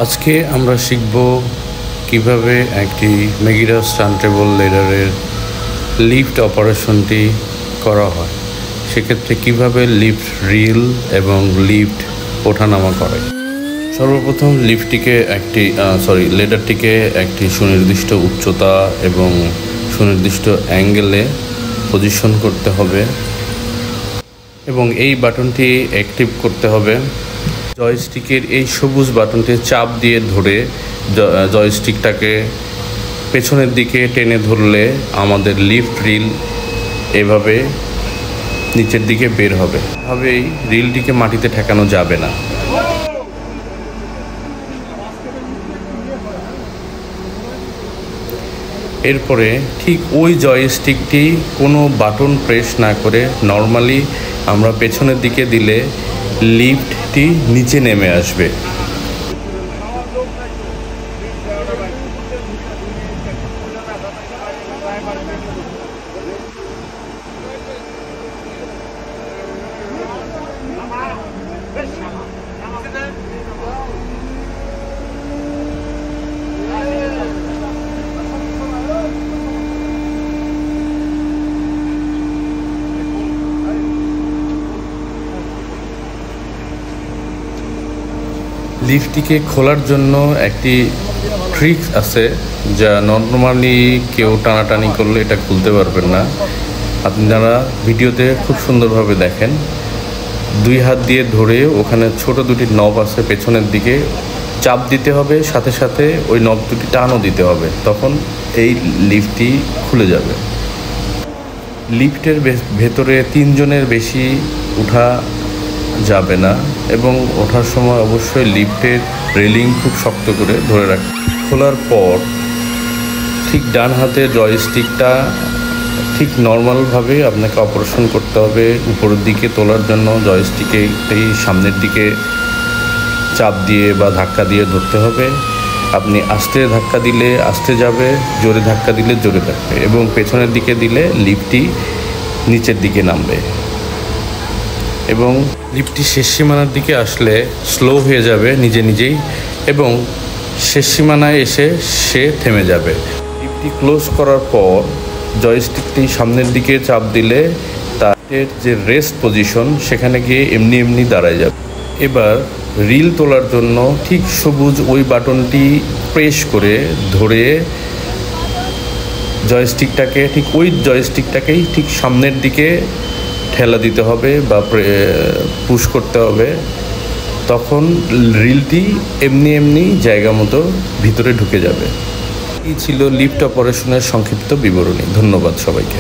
আজকে আমরা শিখব কিভাবে একটি মেগিরাস টার্নটেবল লেডারের লিফট অপারেশনটি করা হয়, সেক্ষেত্রে কিভাবে লিফট রিল এবং লিফট ওঠানামা করে। সর্বপ্রথম লেডারটিকে একটি সুনির্দিষ্ট উচ্চতা এবং সুনির্দিষ্ট অ্যাঙ্গেলে পজিশন করতে হবে এবং এই বাটনটি অ্যাক্টিভ করতে হবে। জয়স্টিকের এই সবুজ বাটনটি চাপ দিয়ে ধরে জয়স্টিকটাকে পেছনের দিকে টেনে ধরলে আমাদের লিফট রিল এভাবে নিচের দিকে বের হবে। এভাবেই রিলটিকে মাটিতে ঠেকানো যাবে না। এরপরে ঠিক ওই জয়স্টিকটি কোনো বাটন প্রেস না করে নর্মালি আমরা পেছনের দিকে দিলে লিফটটি নিচে নেমে আসবে। লিফটটিকে খোলার জন্য একটি ট্রিক আছে, যা নর্মালি কেউ টানাটানি করলে এটা খুলতে পারবেন না। আপনারা ভিডিওতে খুব সুন্দরভাবে দেখেন। দুই হাত দিয়ে ধরে ওখানে ছোট দুটি নব আছে, পেছনের দিকে চাপ দিতে হবে, সাথে সাথে ওই নব দুটি টানও দিতে হবে, তখন এই লিফটটি খুলে যাবে। লিফটের ভেতরে 3 জনের বেশি ওঠা যাবে না এবং ওঠার সময় অবশ্যই লিফটের রেলিং খুব শক্ত করে ধরে রাখবে। খোলার পর ঠিক ডান হাতের জয়স্টিকটা ঠিক নর্মালভাবে আপনাকে অপারেশন করতে হবে। উপরের দিকে তোলার জন্য জয়স্টিকে সামনের দিকে চাপ দিয়ে বা ধাক্কা দিয়ে ধরতে হবে। আপনি আস্তে ধাক্কা দিলে আস্তে যাবে, জোরে ধাক্কা দিলে জোরে থাকবে এবং পেছনের দিকে দিলে লিফটটি নিচের দিকে নামবে এবং লিফটটি শেষ সীমানার দিকে আসলে স্লো হয়ে যাবে নিজে নিজেই এবং শেষ সীমানায় এসে সে থেমে যাবে। লিফটটি ক্লোজ করার পর জয়স্টিকটি সামনের দিকে চাপ দিলে তার যে রেস্ট পজিশন সেখানে গিয়ে এমনি দাঁড়ায় যাবে। এবার রিল তোলার জন্য ঠিক সবুজ ওই বাটনটি প্রেস করে ধরে জয়স্টিকটাকেই ঠিক সামনের দিকে ঠেলা দিতে হবে বা পুশ করতে হবে, তখন রিলটি এমনি জায়গা মতো ভিতরে ঢুকে যাবে। এই ছিল লিফট অপারেশনের সংক্ষিপ্ত বিবরণী। ধন্যবাদ সবাইকে।